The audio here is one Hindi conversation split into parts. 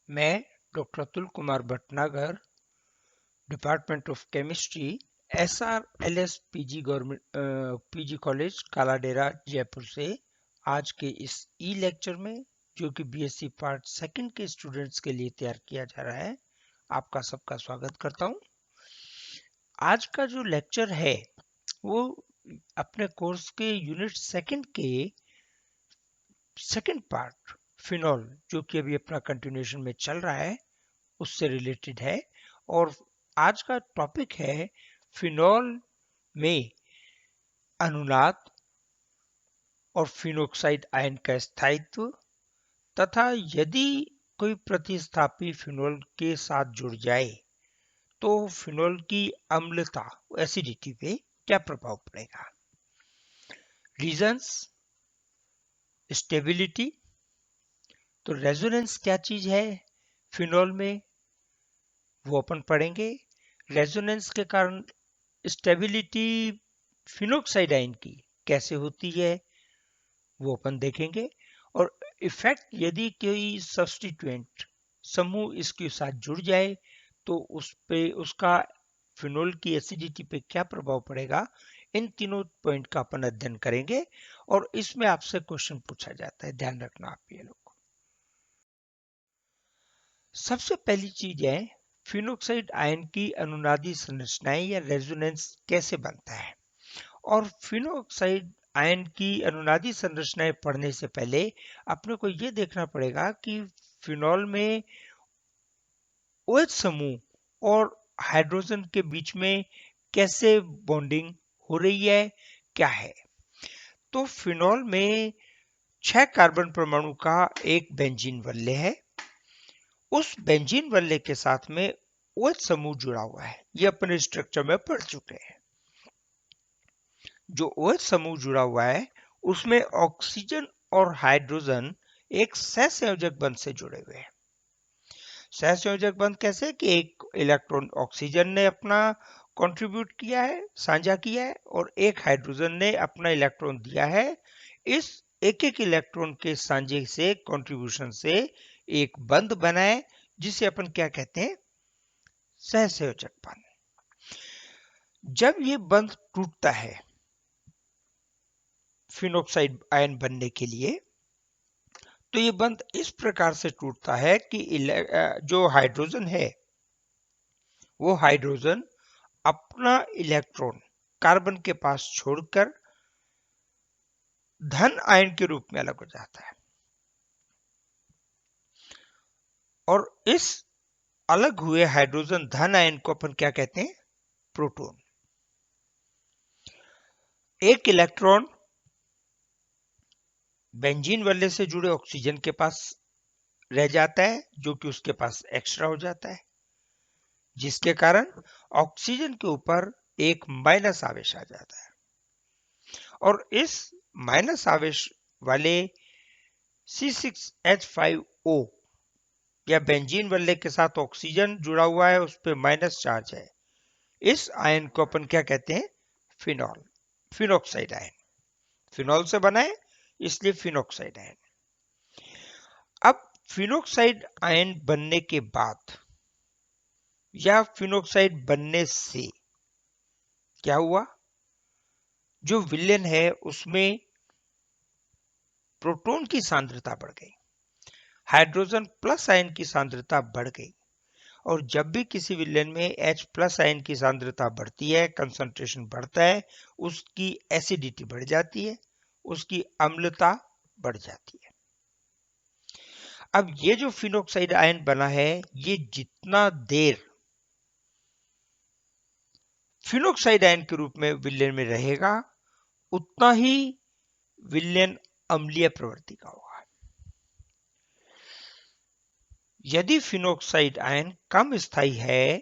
मैं doctor Atul Kumar Bhatnagar, department of chemistry, SRLS PG government PG college Kaladera Jaipur से आज के इस ई लेक्चर में, जो कि बीएससी पार्ट सेकंड के स्टूडेंट्स के लिए तैयार किया जा रहा है, आपका सबका स्वागत करता हूं। आज का जो लेक्चर है वो अपने कोर्स के यूनिट सेकंड के सेकंड पार्ट फिनॉल, जो कि अभी अपना कंटिन्यूएशन में चल रहा है, उससे रिलेटेड है। और आज का टॉपिक है फिनॉल में अनुनाद और फिनोक्साइड आयन का स्थायित्व, तथा यदि कोई प्रतिस्थापी फिनॉल के साथ जुड़ जाए तो फिनॉल की अम्लता, एसिडिटी पे क्या प्रभाव पड़ेगा। रीजंस, स्टेबिलिटी, तो रेजोनेंस क्या चीज है फिनॉल में, वो अपन पढ़ेंगे। रेजोनेंस के कारण स्टेबिलिटी फिनोक्साइड आयन की कैसे होती है, वो अपन देखेंगे। और इफेक्ट, यदि कोई सब्स्टिट्यूएंट समूह इसके साथ जुड़ जाए तो उस पे उसका फिनोल की एसिडिटी पे क्या प्रभाव पड़ेगा, इन तीनों पॉइंट का अपन अध्ययन करेंगे। और इसमें आपसे क्वेश्चन पूछा जाता है, ध्यान रखना आप ये लोग। सबसे पहली चीज है, फिनोक्साइड आयन की अनुनादी संरचनाएं या रेजोनेंस कैसे बनता है। और फिनोक्साइड आयन की अनुनादी संरचनाएं पढ़ने से पहले अपने को यह देखना पड़ेगा कि फिनॉल में OH समूह और हाइड्रोजन के बीच में कैसे बॉन्डिंग हो रही है, क्या है। तो फिनॉल में 6 कार्बन परमाणु का एक बेंजीन वलय है। उस बेंजीन वलय के साथ में OH समूह जुड़ा हुआ है, ये अपने स्ट्रक्चर में पढ़ चुके हैं। जो OH समूह जुड़ा हुआ है उसमें ऑक्सीजन और हाइड्रोजन एक सहसंयोजक बंध से जुड़े हुए हैं। सहसंयोजक बंध कैसे कि एक इलेक्ट्रॉन ऑक्सीजन ने अपना कंट्रीब्यूट किया है, साझा किया है, और एक हाइड्रोजन ने अपना इलेक्ट्रॉन दिया है। इस एक एक इलेक्ट्रॉन के साझे से, कंट्रीब्यूशन से एक बंध बना है, जिसे अपन क्या कहते हैं, सहसंयोजक बंध। जब ये बंध टूटता है फिनोक्साइड आयन बनने के लिए, तो ये बंध इस प्रकार से टूटता है कि जो हाइड्रोजन है वो हाइड्रोजन अपना इलेक्ट्रॉन कार्बन के पास छोड़कर धन आयन के रूप में अलग हो जाता है। और इस अलग हुए हाइड्रोजन धन आयन को अपन क्या कहते हैं, प्रोटॉन। एक इलेक्ट्रॉन बेंजीन वलय से जुड़े ऑक्सीजन के पास रह जाता है, जो कि उसके पास एक्स्ट्रा हो जाता है, जिसके कारण ऑक्सीजन के ऊपर एक माइनस आवेश आ जाता है। और इस माइनस आवेश वाले C6H5O या बेंजीन वलय के साथ ऑक्सीजन जुड़ा हुआ है, उस पर माइनस चार्ज है, इस आयन को अपन क्या कहते हैं, फिनॉल, फिनोक्साइड आयन। फिनॉल से बना है इसलिए फिनोक्साइड आयन। अब फिनोक्साइड आयन बनने के बाद या फिनोक्साइड बनने से क्या हुआ, जो विलेन है उसमें प्रोटॉन की सांद्रता बढ़ गई, हाइड्रोजन प्लस आयन की सांद्रता बढ़ गई। और जब भी किसी विलेन में H प्लस आयन की सांद्रता बढ़ती है, कंसंट्रेशन बढ़ता है, उसकी एसिडिटी बढ़ जाती है, उसकी अम्लता बढ़ जाती है। अब ये जो फिनोक्साइड आयन बना है, ये जितना देर फिनोक्साइड आयन के रूप में विलेन में रहेगा, उतना ही विलेन अम्लीय प्रवृत्ति का होगा। यदि फिनोक्साइड आयन कम स्थायी है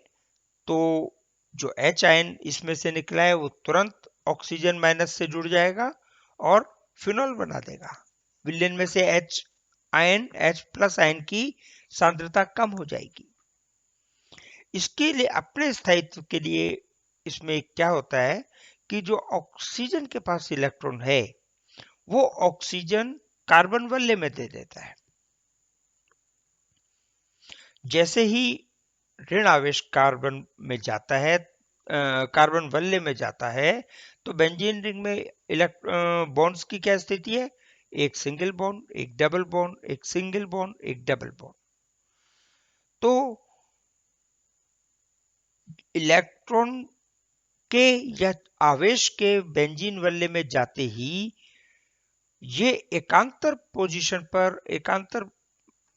तो जो H आयन इसमें से निकला है वो तुरंत ऑक्सीजन माइनस से जुड़ जाएगा और फिनॉल बना देगा। विलेन में से H ion, H plus ion की सांद्रता कम हो जाएगी। इसके लिए अपने स्थायित्व के लिए इसमें क्या होता है कि जो ऑक्सीजन के पास इलेक्ट्रॉन है वो ऑक्सीजन कार्बन वलय में दे देता है। जैसे ही ऋण आवेश कार्बन में जाता है, कार्बन वल्य में जाता है, तो बेंजीन रिंग में बॉन्ड्स की क्या स्थिति है? एक सिंगल बॉन्ड, एक डबल बॉन्ड, एक सिंगल बॉन्ड, एक डबल बॉन्ड। तो इलेक्ट्रॉन के या आवेश के बेंजीन वल्य में जाते ही ये एकांतर पोजीशन पर, एकांतर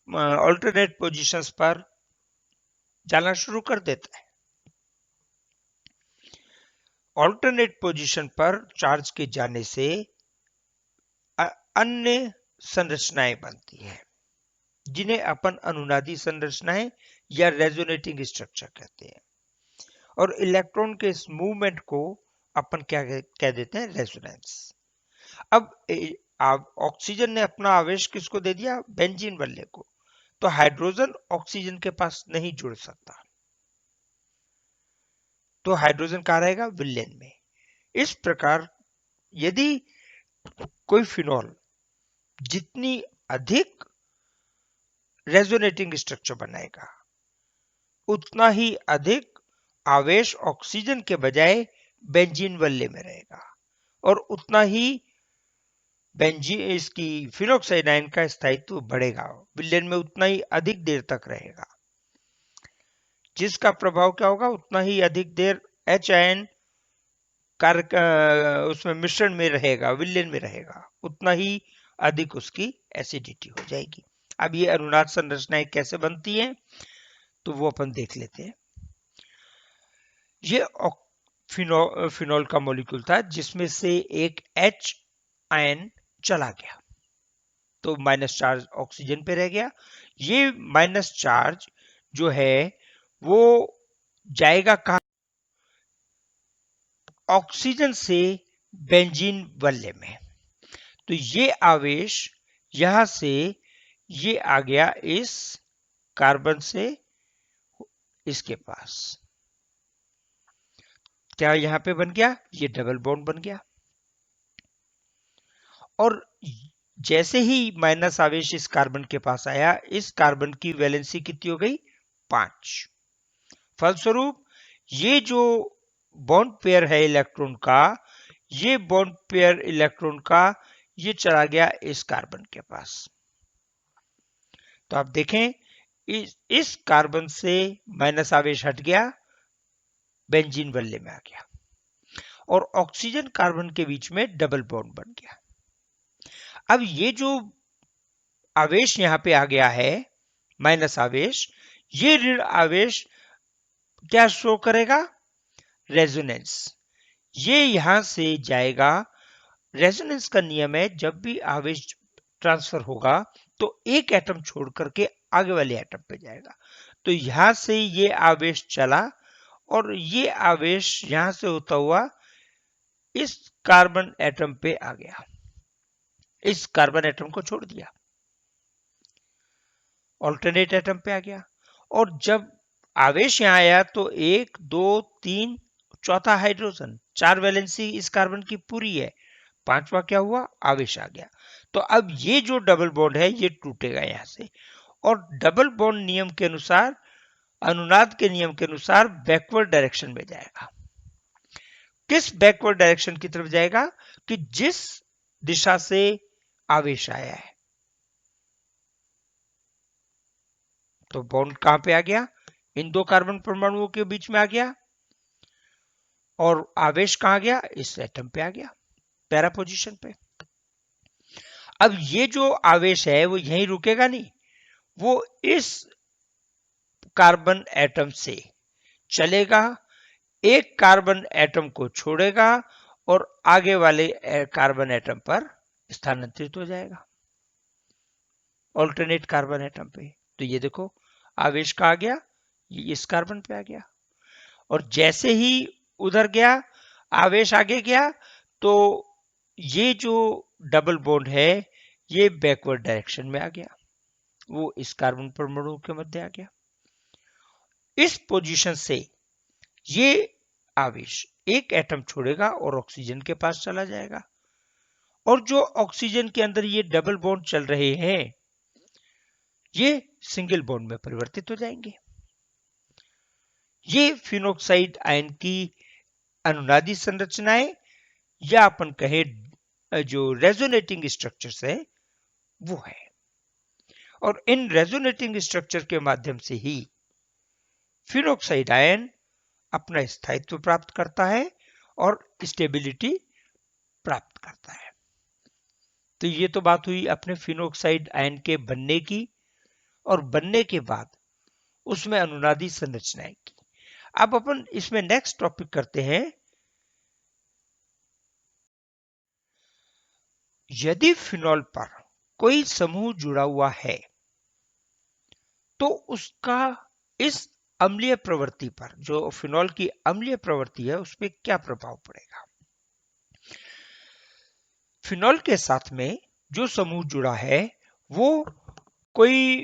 अल्टरनेट पोजीशंस पर जाना शुरू कर देता है। अल्टरनेट पोजीशन पर चार्ज के जाने से अन्य संरचनाएं बनती है, जिन्हें अपन अनुनादी संरचनाएं या रेजोनेटिंग स्ट्रक्चर कहते हैं। और इलेक्ट्रॉन के इस मूवमेंट को अपन क्या कह देते हैं? रेजोनेंस। अब ऑक्सीजन ने अपना आवेश किसको दे दिया? बेंजीन वल्य को। तो हाइड्रोजन ऑक्सीजन के पास नहीं जुड़ सकता, तो हाइड्रोजन कहाँ रहेगा? विलेन में। इस प्रकार यदि कोई फिनॉल जितनी अधिक रेजोनेटिंग स्ट्रक्चर बनाएगा, उतना ही अधिक आवेश ऑक्सीजन के बजाय बेंजीन वल्य में रहेगा, और उतना ही बेंजीन इसकी फिनोक्साइड आयन का स्थायित्व बढ़ेगा, विलेन में उतना ही अधिक देर तक रहेगा। जिसका प्रभाव क्या होगा? उतना ही अधिक देर H आयन कार्य उसमें मिश्रण में रहेगा, विलेन में रहेगा, उतना ही अधिक उसकी एसिडिटी हो जाएगी। अब ये अनुनाद संरचनाएं कैसे बनती हैं, तो वो अपन देख लेते हैं। ये फिनॉल का मॉलिक्यूल था जिसमें से एक H आयन चला गया, तो माइनस चार्ज ऑक्सीजन पे रह गया। ये माइनस चार्ज जो है वो जाएगा कहां? ऑक्सीजन से बेंजीन वल्य में। तो ये आवेश यहां से ये आ गया इस कार्बन से इसके पास, क्या यहां पे बन गया? ये डबल बॉन्ड बन गया। और जैसे ही माइनस आवेश इस कार्बन के पास आया, इस कार्बन की वैलेंसी कितनी हो गई? 5। फलस्वरूप ये जो बॉन्ड पेयर है इलेक्ट्रॉन का, ये बॉन्ड पेयर इलेक्ट्रॉन का ये चला गया इस कार्बन के पास। तो आप देखें, इस कार्बन से माइनस आवेश हट गया, बेंजीन वल्य में आ गया, और ऑक्सीजन कार्बन के बीच में डबल बॉन्ड बन गया। अब ये जो आवेश यहां पे आ गया है, माइनस आवेश, ये ऋण आवेश क्या शो करेगा? रेजोनेंस। ये यहां से जाएगा। रेजोनेंस का नियम है, जब भी आवेश ट्रांसफर होगा तो एक एटम छोड़ करके आगे वाले एटम पे जाएगा। तो यहां से ये आवेश चला, और ये आवेश यहां से होता हुआ इस कार्बन एटम पे आ गया, इस कार्बन एटम को छोड़ दिया, ऑल्टरनेट एटम पे आ गया। और जब आवेश यहां आया तो 1 2 3 चौथा हाइड्रोजन, 4 वैलेंसी इस कार्बन की पूरी है, पांचवा क्या हुआ? आवेश आ गया। तो अब ये जो डबल बॉन्ड है ये टूटेगा यहां से, और डबल बॉन्ड नियम के अनुसार, अनुनाद के नियम के अनुसार बैकवर्ड डायरेक्शन में जाएगा। किस बैकवर्ड डायरेक्शन की तरफ जाएगा? कि जिस दिशा से आवेश आया है। तो बॉन्ड कहां पे आ गया? इन दो कार्बन परमाणुओं के बीच में आ गया, और आवेश कहां गया? इस एटम पे आ गया, पैरा पोजीशन पे। अब ये जो आवेश है वो यहीं रुकेगा नहीं, वो इस कार्बन एटम से चलेगा, एक कार्बन एटम को छोड़ेगा, और आगे वाले कार्बन एटम पर स्थानांतरित हो जाएगा, ऑल्टरनेट कार्बन एटम पे। तो ये देखो, आवेश कहां गया? ये इस कार्बन पे आ गया, और जैसे ही उधर गया, आवेश आगे गया, तो ये जो डबल बॉन्ड है ये बैकवर्ड डायरेक्शन में आ गया, वो इस कार्बन परमाणु के मध्य आ गया। इस पोजीशन से ये आवेश एक एटम छोड़ेगा और ऑक्सीजन के पास चला जाएगा, और जो ऑक्सीजन के अंदर ये डबल बॉन्ड चल रहे हैं, ये सिंगल बॉन्ड में परिवर्तित हो जाएंगे। ये फिनोक्साइड आयन की अनुनादी संरचनाएं या अपन कहें जो रेजोनेटिंग स्ट्रक्चर्स है वो है। और इन रेजोनेटिंग स्ट्रक्चर के माध्यम से ही फिनोक्साइड आयन अपना स्थायित्व प्राप्त करता है और स्टेबिलिटी प्राप्त करता है। तो ये तो बात हुई अपने फिनोक्साइड आयन के बनने की और बनने के बाद उसमें अनुनादी संरचनाएं की। अब अपन इसमें नेक्स्ट टॉपिक करते हैं, यदि फिनॉल पर कोई समूह जुड़ा हुआ है तो उसका इस अम्लीय प्रवृत्ति पर, जो फिनॉल की अम्लीय प्रवृत्ति है, उस पर क्या प्रभाव पड़ेगा। फिनॉल के साथ में जो समूह जुड़ा है वो कोई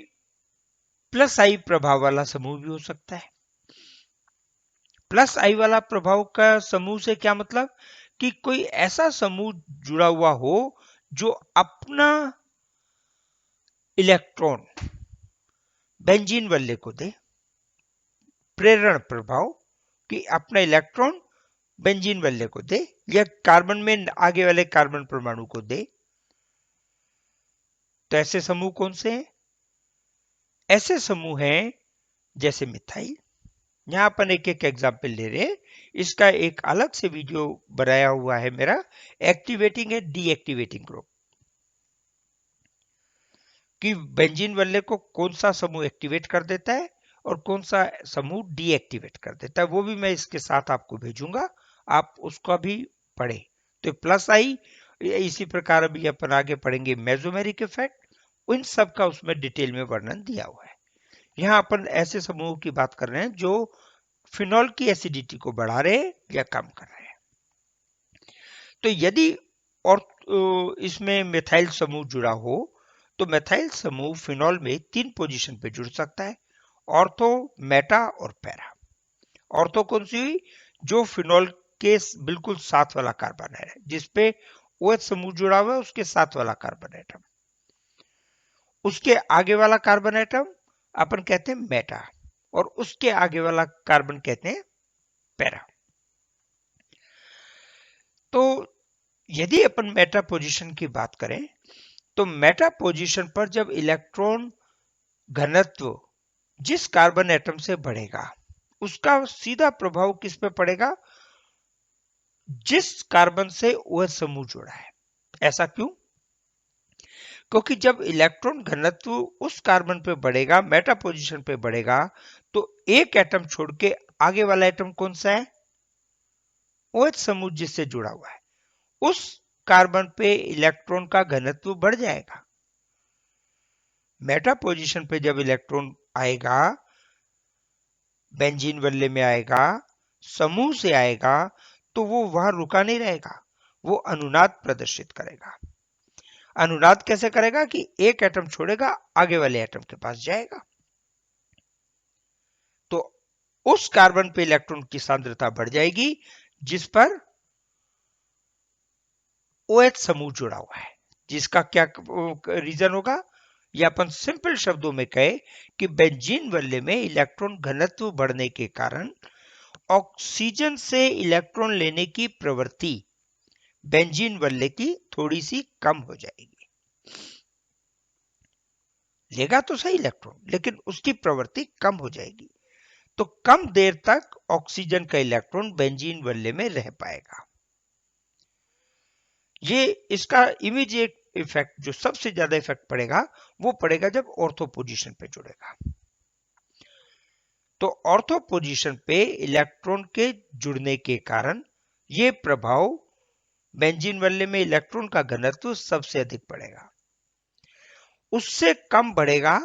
प्लस आई प्रभाव वाला समूह भी हो सकता है। प्लस आई वाला प्रभाव का समूह से क्या मतलब कि कोई ऐसा समूह जुड़ा हुआ हो जो अपना इलेक्ट्रॉन बेंजीन वल्ले को दे, प्रेरण प्रभाव कि अपना इलेक्ट्रॉन बेंजीन वल्ले को दे या कार्बन में आगे वाले कार्बन परमाणु को दे। तो ऐसे समूह कौन से हैं? ऐसे समूह हैं जैसे मिथाइल। यहां अपन एक एक एग्जाम्पल ले रहे हैं, इसका एक अलग से वीडियो बनाया हुआ है मेरा, एक्टिवेटिंग है डीएक्टिवेटिंग ग्रुप, कि बेंजीन वल्ले को कौन सा समूह एक्टिवेट कर देता है और कौन सा समूह डीएक्टिवेट कर देता है। वो भी मैं इसके साथ आपको भेजूंगा, आप उसका भी पढ़े। तो प्लस आई, इसी प्रकार अभी अपन आगे पढ़ेंगे मेसोमेरिक इफेक्ट, उन सब का उसमें डिटेल में वर्णन दिया हुआ है। यहां अपन ऐसे समूह की बात कर रहे हैं जो फिनॉल की एसिडिटी को बढ़ा रहे हैं या कम कर रहे हैं। तो यदि और इसमें मिथाइल समूह जुड़ा हो तो मिथाइल समूह फिनॉल में 3 पोजीशन पे जुड़ सकता है, ऑर्थो, मेटा और पैरा। ऑर्थो कौन सी हुई? जो फिनॉल के बिल्कुल साथ वाला कार्बन है, जिसपे OH समूह जुड़ा हुआ है, उसके साथ वाला कार्बन एटम। उसके आगे वाला कार्बन एटम अपन कहते हैं मेटा और उसके आगे वाला कार्बन कहते हैं पैरा। तो यदि अपन मेटा पोजीशन की बात करें तो मेटा पोजीशन पर जब इलेक्ट्रॉन घनत्व जिस कार्बन एटम से बढ़ेगा उसका सीधा प्रभाव किस पे पड़ेगा? जिस कार्बन से OH समूह जुड़ा है। ऐसा क्यों? क्योंकि जब इलेक्ट्रॉन घनत्व उस कार्बन पे बढ़ेगा, मेटा पोजीशन पे बढ़ेगा, तो एक एटम छोड़ के आगे वाला एटम कौन सा है? OH समूह जिससे जुड़ा हुआ है, उस कार्बन पे इलेक्ट्रॉन का घनत्व बढ़ जाएगा। मेटा पोजीशन पे जब इलेक्ट्रॉन आएगा, बेंजीन वल्ले में आएगा, समूह से आएगा, तो वो वहां रुका नहीं रहेगा, वो अनुनाद प्रदर्शित करेगा। अनुनाद कैसे करेगा कि एक एटम छोड़ेगा, आगे वाले एटम के पास जाएगा। तो उस कार्बन पे इलेक्ट्रॉन की सांद्रता बढ़ जाएगी जिस पर OH समूह जुड़ा हुआ है। जिसका क्या रीजन होगा? या अपन सिंपल शब्दों में कहे कि बेंजीन वल्ले में इलेक्ट्रॉन घनत्व बढ़ने के कारण ऑक्सीजन से इलेक्ट्रॉन लेने की प्रवृत्ति बेंजीन वल्ले की थोड़ी सी कम हो जाएगी। लेगा तो सही इलेक्ट्रॉन, लेकिन उसकी प्रवृत्ति कम हो जाएगी, तो कम देर तक ऑक्सीजन का इलेक्ट्रॉन बेंजीन वल्ले में रह पाएगा। ये इसका इमीडिएट इफेक्ट, जो सबसे ज्यादा इफेक्ट पड़ेगा, वो पड़ेगा जब ऑर्थो पोजीशन पे जुड़ेगा। तो ऑर्थो पोजीशन पे इलेक्ट्रॉन के जुड़ने के कारण ये प्रभाव बेंजीन वल्ले में इलेक्ट्रॉन का घनत्व सबसे अधिक बढ़ेगा। उससे कम बढ़ेगा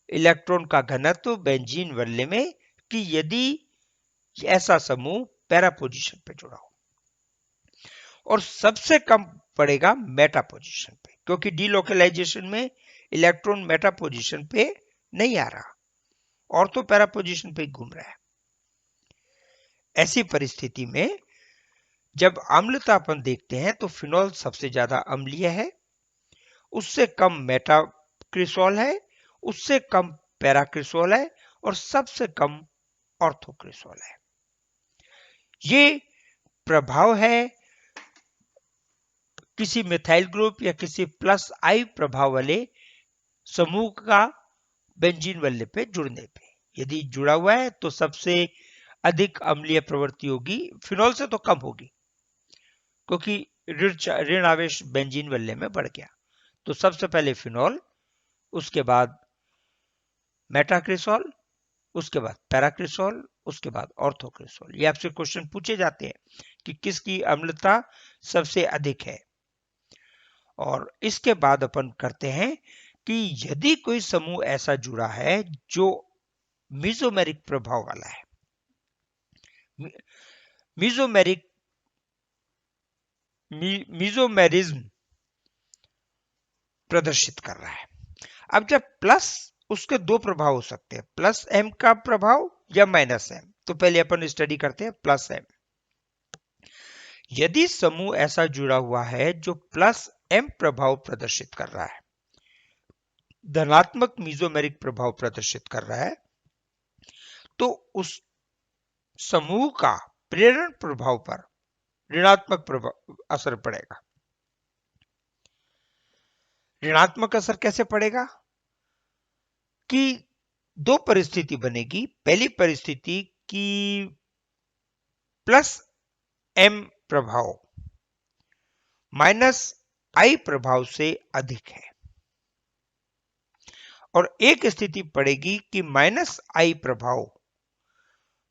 इलेक्ट्रॉन का घनत्व बेंजीन वल्ले में कि यदि ऐसा समूह पैरा पोजीशन पे जुड़ा हो, और सबसे कम पड़ेगा मेटा पोजीशन पे, क्योंकि डीलोकलाइजेशन में इलेक्ट्रॉन मेटा पोजीशन पे नहीं आ रहा, ऑर्थो पैरा पोजीशन पे घूम रहा है। ऐसी परिस्थिति में जब अम्लता अपन देखते हैं तो फिनॉल सबसे ज्यादा अम्लीय है, उससे कम मेटा क्रिसॉल है उससे कम पैराक्रिसोल है और सबसे कम ऑर्थोक्रिसोल है। ये प्रभाव है किसी मिथाइल ग्रुप या किसी प्लस आई प्रभाव वाले समूह का बेंजीन वल्ले पे जुड़ने पे। यदि जुड़ा हुआ है तो सबसे अधिक अम्लीय प्रवृत्ति होगी, फिनॉल से तो कम होगी क्योंकि ऋण आवेश बेंजीन वल्ले में बढ़ गया। तो सबसे पहले फिनॉल, उसके बाद मेटाक्रिसोल, उसके बाद पैराक्रिसोल, उसके बाद ऑर्थोक्रिसोल। ये आपसे क्वेश्चन पूछे जाते हैं कि किसकी अम्लता सबसे अधिक है। और इसके बाद अपन करते हैं कि यदि कोई समूह ऐसा जुड़ा है जो मीजोमेरिक प्रभाव वाला है, मीजोमेरिज्म प्रदर्शित कर रहा है। अब जब प्लस, उसके दो प्रभाव हो सकते हैं, प्लस एम का प्रभाव या माइनस एम। तो पहले अपन स्टडी करते हैं प्लस एम। यदि समूह ऐसा जुड़ा हुआ है जो प्लस एम प्रभाव प्रदर्शित कर रहा है, धनात्मक मीजोमेरिक प्रभाव प्रदर्शित कर रहा है, तो उस समूह का प्रेरण प्रभाव पर ऋणात्मक प्रभाव असर पड़ेगा। ऋणात्मक असर कैसे पड़ेगा कि दो परिस्थिति बनेगी। पहली परिस्थिति कि प्लस एम प्रभाव माइनस आई प्रभाव से अधिक है, और एक स्थिति पड़ेगी कि माइनस आई प्रभाव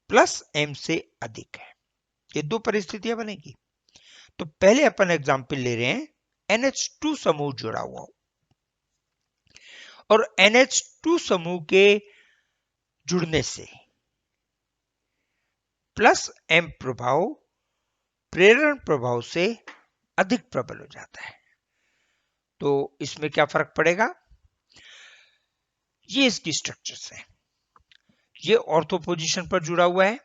प्लस एम से अधिक है। ये दो परिस्थितियां बनेगी। तो पहले अपन एग्जाम्पल ले रहे हैं NH2 समूह जुड़ा हुआ हो, और NH2 समूह के जुड़ने से प्लस एम प्रभाव प्रेरण प्रभाव से अधिक प्रबल हो जाता है। तो इसमें क्या फर्क पड़ेगा? ये इसकी स्ट्रक्चर्स है। ये ऑर्थो पोजीशन पर जुड़ा हुआ है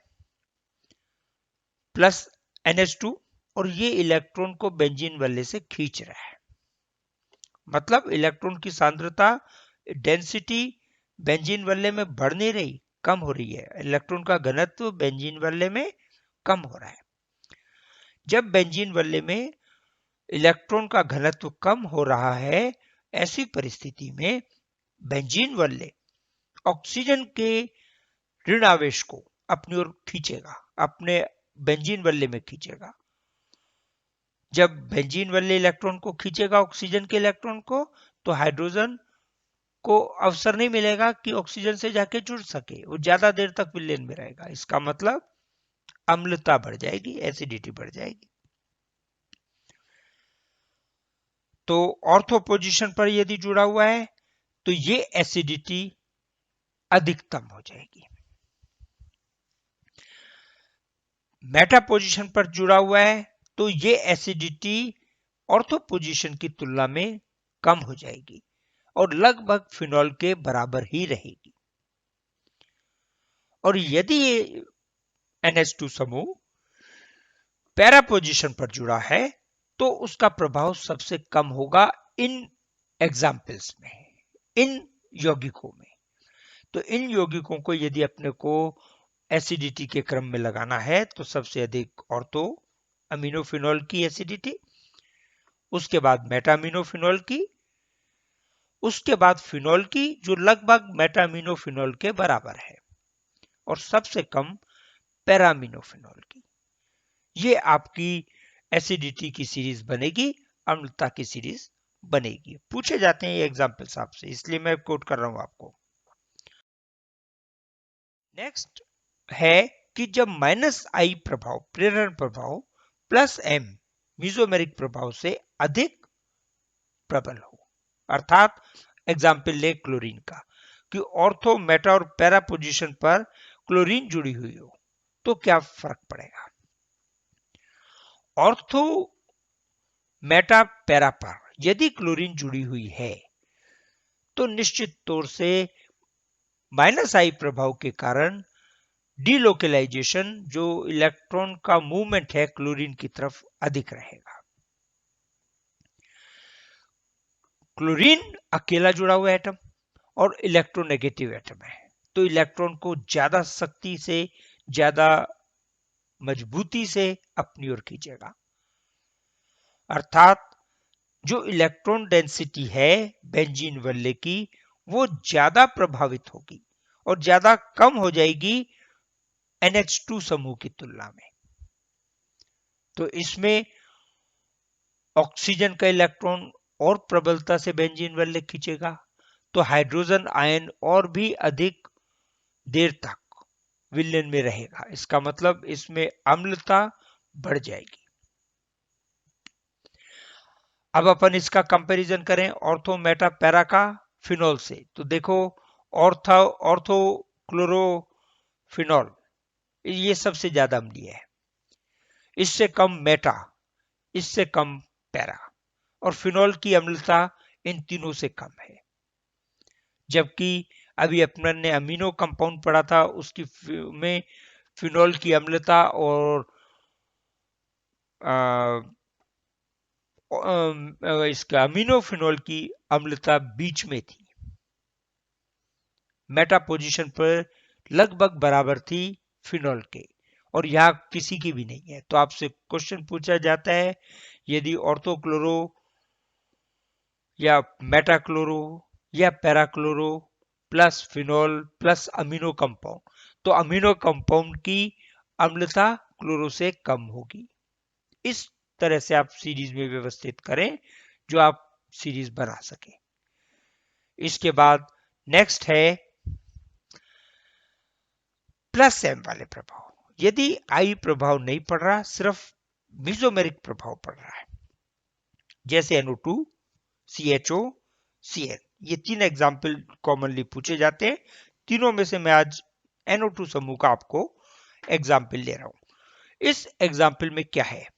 प्लस NH2, और ये इलेक्ट्रॉन को बेंजीन वल्ले से खींच रहा है। मतलब इलेक्ट्रॉन की सांद्रता, डेंसिटी बेंजीन वल्ले में बढ़ नहीं रही, कम हो रही है। इलेक्ट्रॉन का घनत्व बेंजीन वल्ले में कम हो रहा है। जब बेंजीन वल्ले में इलेक्ट्रॉन का घनत्व कम हो रहा है, ऐसी परिस्थिति में बेंजीन वल्ले ऑक्सीजन के ऋण आवेश को अपनी ओर खींचेगा, अपने बेंजीन वल्ले में खींचेगा। जब बेंजीन वल्ले इलेक्ट्रॉन को खींचेगा, ऑक्सीजन के इलेक्ट्रॉन को, तो हाइड्रोजन को अवसर नहीं मिलेगा कि ऑक्सीजन से जाके जुड़ सके, वो ज्यादा देर तक विलयन में रहेगा। इसका मतलब अम्लता बढ़ जाएगी, एसिडिटी बढ़ जाएगी। तो ऑर्थो पोजीशन पर यदि जुड़ा हुआ है तो ये एसिडिटी अधिकतम हो जाएगी। मेटा पोजीशन पर जुड़ा हुआ है तो ये एसिडिटी ऑर्थो पोजीशन की तुलना में कम हो जाएगी और लगभग फिनॉल के बराबर ही रहेगी। और यदि ये NH2 समूह पैरा पोजीशन पर जुड़ा है तो उसका प्रभाव सबसे कम होगा इन एग्जाम्पल्स में, इन यौगिकों में। तो इन यौगिकों को यदि अपने को एसिडिटी के क्रम में लगाना है तो सबसे अधिक ऑर्थो अमीनोफिनॉल की एसिडिटी, उसके बाद मेटामिनोफिनॉल की, उसके बाद फिनॉल की जो लगभग मेटामिनोफिनॉल के बराबर है, और सबसे कम पैरामिनोफिनॉल की। ये आपकी एसिडिटी की सीरीज बनेगी, अम्लता की सीरीज बनेगी। पूछे जाते हैं ये एग्जाम्पल्स आपसे, इसलिए मैं कोट कर रहा हूं आपको। नेक्स्ट है कि जब माइनस आई प्रभाव प्रेरण प्रभाव प्लस एम मीजोमेरिक प्रभाव से अधिक प्रबल हो, अर्थात एग्जाम्पल ले क्लोरीन का, कि ऑर्थो मेटा और पैरा पोजीशन पर क्लोरीन जुड़ी हुई हो, तो क्या फर्क पड़ेगा? ऑर्थो मेटा पैरा पर यदि क्लोरीन जुड़ी हुई है तो निश्चित तौर से माइनस आई प्रभाव के कारण डीलोकलाइजेशन, जो इलेक्ट्रॉन का मूवमेंट है क्लोरीन की तरफ, अधिक रहेगा। क्लोरीन अकेला जुड़ा हुआ एटम और इलेक्ट्रोनेगेटिव एटम है, तो इलेक्ट्रॉन को ज्यादा शक्ति से, ज्यादा मजबूती से अपनी ओर खींचेगा। अर्थात जो इलेक्ट्रॉन डेंसिटी है बेंजीन वल्ले की, वो ज्यादा प्रभावित होगी और ज्यादा कम हो जाएगी NH2 समूह की तुलना में। तो इसमें ऑक्सीजन का इलेक्ट्रॉन और प्रबलता से बेंजीन वल्ले खींचेगा, तो हाइड्रोजन आयन और भी अधिक देर तक विलयन में रहेगा। इसका मतलब इसमें अम्लता बढ़ जाएगी। अब अपन इसका कंपैरिजन करें ऑर्थो मेटा पैरा का फिनॉल से, तो देखो ऑर्थो क्लोरोफिनॉल ये सबसे ज्यादा अम्लीय है, इससे कम मेटा, इससे कम पैरा, और फिनॉल की अम्लता इन तीनों से कम है। जबकि अभी अपन ने अमीनो कंपाउंड पढ़ा था, उसकी में फिनॉल की अम्लता और इसका अमीनो फिनॉल की अम्लता बीच में थी, मेटा पोजीशन पर लगभग बराबर थी फिनॉल के, और यहां किसी की भी नहीं है। तो आपसे क्वेश्चन पूछा जाता है, यदि ऑर्थोक्लोरो या मेटाक्लोरो या parachloro plus phenol plus amino compound, तो अमीनो कंपाउंड की अम्लता क्लोरो से कम होगी। इस तरह से आप सीरीज में व्यवस्थित करें जो आप सीरीज बना सके। इसके बाद नेक्स्ट है प्लस एम वाले प्रभाव। यदि आई प्रभाव नहीं पड़ रहा, सिर्फ मिजोमेरिक प्रभाव पड़ रहा है, जैसे NO2, CHO, Cl, ये तीन एग्जाम्पल कॉमनली पूछे जाते हैं। तीनों में से मैं आज NO2 समूह का आपको एग्जाम्पल ले रहा हूं। इस एग्जाम्पल में क्या है,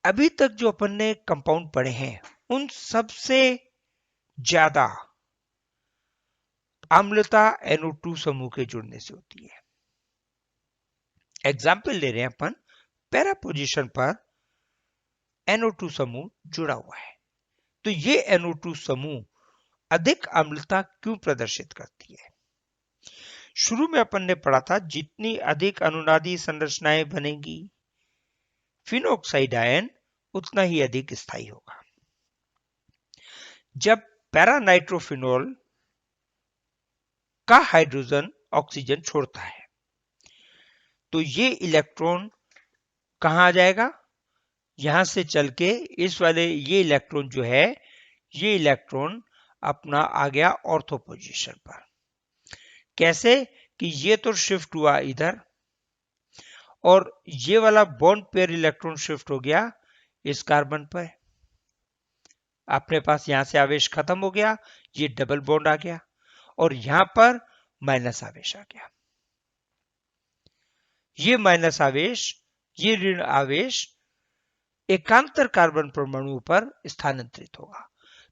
अभी तक जो अपन ने कंपाउंड पढ़े हैं उन सबसे ज्यादा अम्लता NO2 समूह के जुड़ने से होती है। एग्जाम्पल ले रहे हैं अपन, पैरा पोजीशन पर NO2 समूह जुड़ा हुआ है, तो ये NO2 समूह अधिक अम्लता क्यों प्रदर्शित करती है। शुरू में अपन ने पढ़ा था, जितनी अधिक अनुनादी संरचनाएं बनेगी फिनोक्साइड आयन, उतना ही अधिक स्थायी होगा। जब पैरानाइट्रोफिनॉल का हाइड्रोजन ऑक्सीजन छोड़ता है, तो ये इलेक्ट्रॉन कहां आ जाएगा, यहां से चल के इस वाले ये इलेक्ट्रॉन जो है, ये इलेक्ट्रॉन अपना आ गया ऑर्थो पोजीशन पर। कैसे कि ये तो शिफ्ट हुआ इधर, और ये वाला बॉन्ड पेयर इलेक्ट्रॉन शिफ्ट हो गया इस कार्बन पर। अपने पास यहां से आवेश खत्म हो गया, ये डबल बॉन्ड आ गया, और यहां पर माइनस आवेश आ गया। ये माइनस आवेश, ये ऋण आवेश एकांतर कार्बन परमाणु पर स्थानांतरित होगा।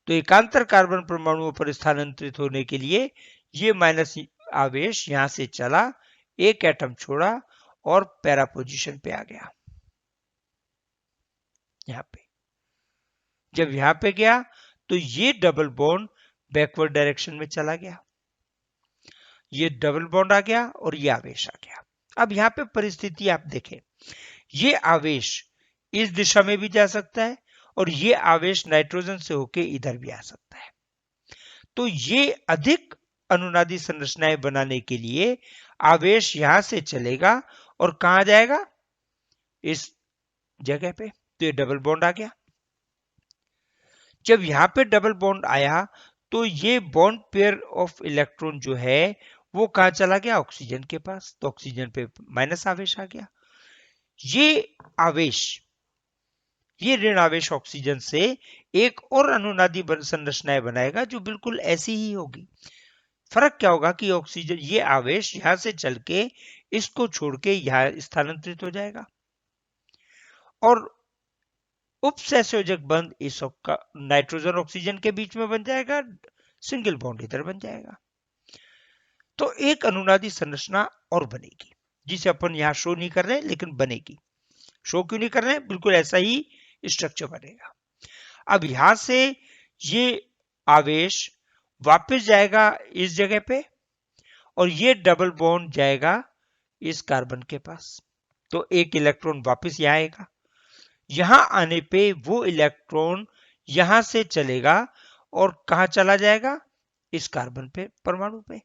तो एकांतर कार्बन परमाणुओं पर स्थानांतरित होने के लिए ये माइनस आवेश यहां से चला, एक एटम छोड़ा और पैरा पोजीशन पे आ गया। यहां पे जब यहां पे गया, तो ये डबल बॉन्ड बैकवर्ड डायरेक्शन में चला गया, ये डबल बॉन्ड आ गया और ये आवेश आ गया। अब यहां पे परिस्थिति आप देखें, ये आवेश इस दिशा में भी जा सकता है और ये आवेश नाइट्रोजन से होके इधर भी आ सकता है। तो ये अधिक अनुनादी संरचनाएं बनाने के लिए आवेश यहां से चलेगा और कहां जाएगा, इस जगह पे। तो ये डबल बॉन्ड आ गया। जब यहां पे डबल बॉन्ड आया, तो ये बॉन्ड पेयर ऑफ इलेक्ट्रॉन जो है वो कहां चला गया, ऑक्सीजन के पास। तो ऑक्सीजन पे माइनस आवेश आ गया। ये आवेश, ये ऋण आवेश ऑक्सीजन से एक और अनुनादी संरचनाएं बनाएगा जो बिल्कुल ऐसी ही होगी। फर्क क्या होगा कि ऑक्सीजन, ये आवेश यहां से चल के इसको छोड़ के यहां स्थानांतरित हो जाएगा, और उपसंयोजक बंध इस नाइट्रोजन ऑक्सीजन के बीच में बन जाएगा, सिंगल बॉन्ड इधर बन जाएगा। तो एक अनुनादी संरचना और बनेगी, जिसे अपन यहां शो नहीं कर रहे, लेकिन बनेगी। शो क्यों नहीं कर रहे हैं, बिल्कुल ऐसा ही स्ट्रक्चर बनेगा। अब यहां से ये आवेश वापस जाएगा इस जगह पे और ये डबल बॉन्ड जाएगा इस कार्बन के पास। तो एक इलेक्ट्रॉन वापस यहां आएगा, यहां आने पे वो इलेक्ट्रॉन यहां से चलेगा और कहां चला जाएगा, इस कार्बन पे परमाणु पे।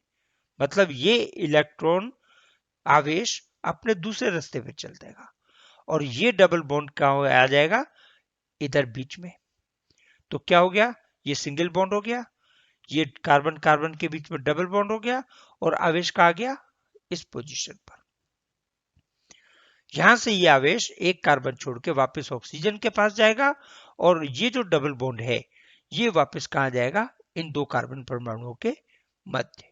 मतलब ये इलेक्ट्रॉन आवेश अपने दूसरे रास्ते पे चल देगा और ये डबल बॉन्ड कहां आ जाएगा, इधर बीच में। तो क्या हो गया, ये सिंगल बॉन्ड हो गया, ये कार्बन कार्बन के बीच में डबल बॉन्ड हो गया और आवेश कहां गया, इस पोजीशन पर। यहां से ये आवेश एक कार्बन छोड़ के वापस ऑक्सीजन के पास जाएगा और ये जो डबल बॉन्ड है ये वापस कहां जाएगा, इन दो कार्बन परमाणुओं के मध्य।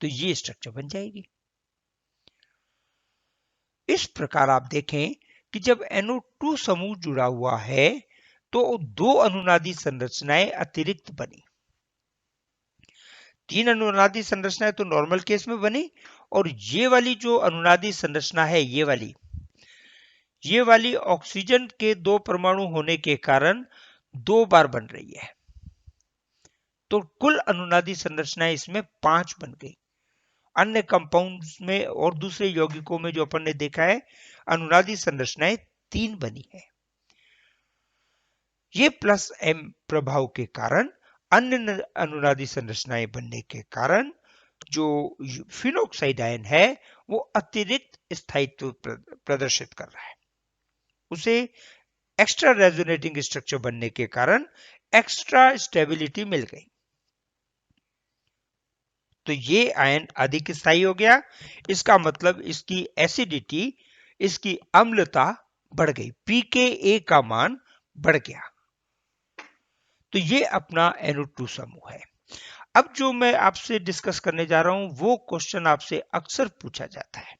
तो ये स्ट्रक्चर बन जाएगी। इस प्रकार आप देखें कि जब NO2 समूह जुड़ा हुआ है तो दो अनुनादी संरचनाएं अतिरिक्त बनी। तीन अनुनादी संरचनाएं तो नॉर्मल केस में बनी और ये वाली जो अनुनादी संरचना है ये वाली ऑक्सीजन के दो परमाणु होने के कारण दो बार बन रही है। तो कुल अनुनादी संरचनाएं इसमें 5 बन गई। अन्य कंपाउंड्स में और दूसरे यौगिकों में जो अपन ने देखा है अनुनादी संरचनाएं 3 बनी है। ये प्लस M प्रभाव के कारण अन्य अनुनादी संरचनाएं बनने के कारण जो फिनोक्साइड आयन है वो अतिरिक्त स्थायित्व प्रदर्शित कर रहा है। उसे एक्स्ट्रा रेजोनेटिंग स्ट्रक्चर बनने के कारण एक्स्ट्रा स्टेबिलिटी मिल गई। तो ये आयन अधिक स्थायी हो गया। इसका मतलब इसकी एसिडिटी, इसकी अम्लता बढ़ गई, pKa का मान बढ़ गया। तो ये अपना NO2 समूह है। अब जो मैं आपसे डिस्कस करने जा रहा हूं वो क्वेश्चन आपसे अक्सर पूछा जाता है,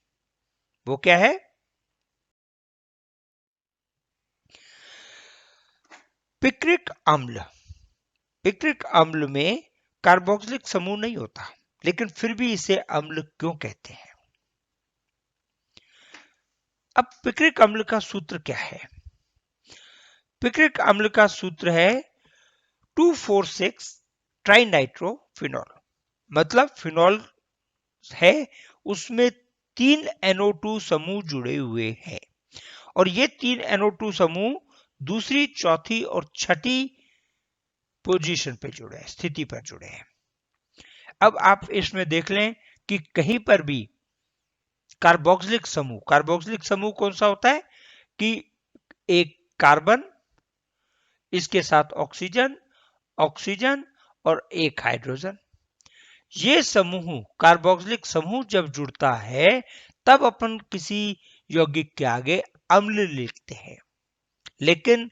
वो क्या है, पिक्रिक अम्ल। पिक्रिक अम्ल में कार्बोक्सिलिक समूह नहीं होता, लेकिन फिर भी इसे अम्ल क्यों कहते हैं। अब पिक्रिक अम्ल का सूत्र क्या है। पिक्रिक अम्ल का सूत्र है 2,4,6 ट्राइनाइट्रोफिनॉल। मतलब फिनॉल है उसमें 3 NO2 समूह जुड़े हुए हैं और ये 3 NO2 समूह दूसरी, चौथी और छठी पोजीशन पे जुड़े हैं, स्थिति पर जुड़े हैं। अब आप इसमें देख लें कि कहीं पर भी कार्बोक्सिलिक समूह कौन सा होता है कि एक कार्बन, इसके साथ ऑक्सीजन, ऑक्सीजन और एक हाइड्रोजन। ये समूह कार्बोक्सिलिक समूह जब जुड़ता है तब अपन किसी यौगिक के आगे अम्ल लिखते हैं। लेकिन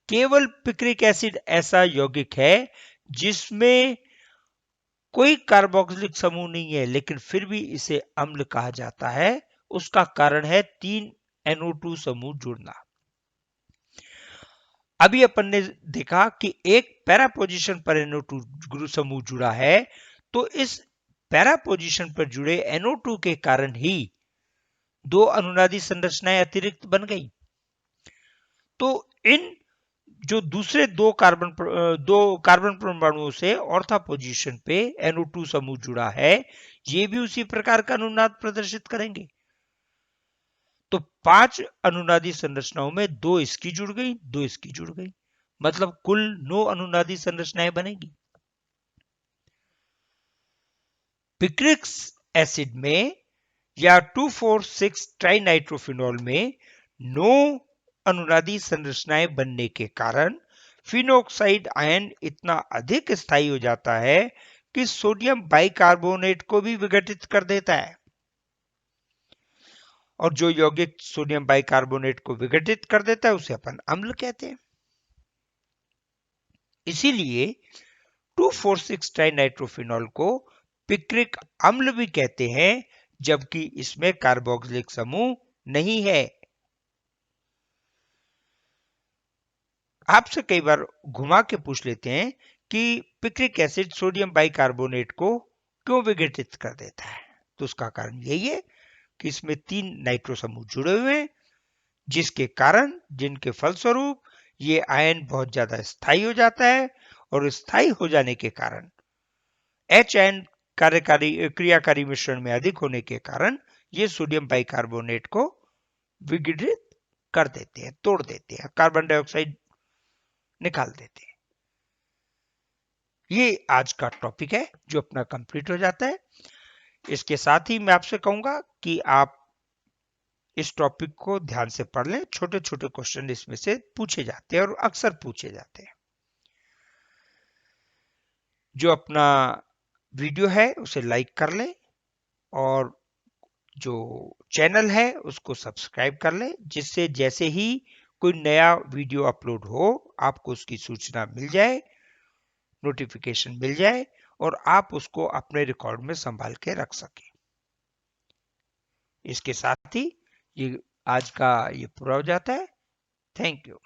केवल पिक्रिक एसिड ऐसा यौगिक है जिसमें कोई कार्बोक्सिलिक समूह नहीं है लेकिन फिर भी इसे अम्ल कहा जाता है। उसका कारण है 3 NO2 समूह जुड़ना। अभी अपन ने देखा कि एक पैरा पोजीशन पर NO2 समूह जुड़ा है, तो इस पैरा पोजीशन पर जुड़े NO2 के कारण ही दो अनुनादी संरचनाएं अतिरिक्त बन गई। तो इन जो दूसरे दो कार्बन परमाणुओं से ऑर्था पोजीशन पे NO2 समूह जुड़ा है, ये भी उसी प्रकार का अनुनाद प्रदर्शित करेंगे। तो 5 अनुनादी संरचनाओं में 2 इसकी जुड़ गई, 2 इसकी जुड़ गई, मतलब कुल 9 अनुनादी संरचनाएं बनेगी। पिक्रिक एसिड में या 2,4,6 ट्राइनाइट्रोफिनॉल में 9 अनुनादी संरचनाएं बनने के कारण फिनोक्साइड आयन इतना अधिक स्थायी हो जाता है कि सोडियम बाइकार्बोनेट को भी विघटित कर देता है। और जो यौगिक सोडियम बाइकार्बोनेट को विघटित कर देता है उसे अपन अम्ल कहते हैं। इसीलिए 2,4,6 ट्राइनाइट्रोफिनॉल को पिक्रिक अम्ल भी कहते हैं, जबकि इसमें कार्बोक्सिलिक समूह नहीं है। आपसे कई बार घुमा के पूछ लेते हैं कि पिक्रिक एसिड सोडियम बाइकार्बोनेट को क्यों विघटित कर देता है, तो उसका कारण यही है कि इसमें 3 नाइट्रो समूह जुड़े हुए हैं, जिसके कारण, जिनके फलस्वरूप ये आयन बहुत ज्यादा स्थायी हो जाता है और स्थायी हो जाने के कारण HN क्रियाकारी मिश्रण में अधिक होने के कारण ये सोडियम बाइकार्बोनेट को विघटित कर देते हैं, तोड़ देते हैं, कार्बन डाइऑक्साइड निकाल देते हैं। ये आज का टॉपिक है जो अपना कंप्लीट हो जाता है। इसके साथ ही मैं आपसे कहूंगा कि आप इस टॉपिक को ध्यान से पढ़ लें। छोटे छोटे क्वेश्चन इसमें से पूछे जाते हैं और अक्सर पूछे जाते हैं। जो अपना वीडियो है उसे लाइक कर लें और जो चैनल है उसको सब्सक्राइब कर लें, जिससे जैसे ही कोई नया वीडियो अपलोड हो आपको उसकी सूचना मिल जाए, नोटिफिकेशन मिल जाए और आप उसको अपने रिकॉर्ड में संभाल के रख सकें। इसके साथ ही ये आज का ये पूरा हो जाता है। Thank you.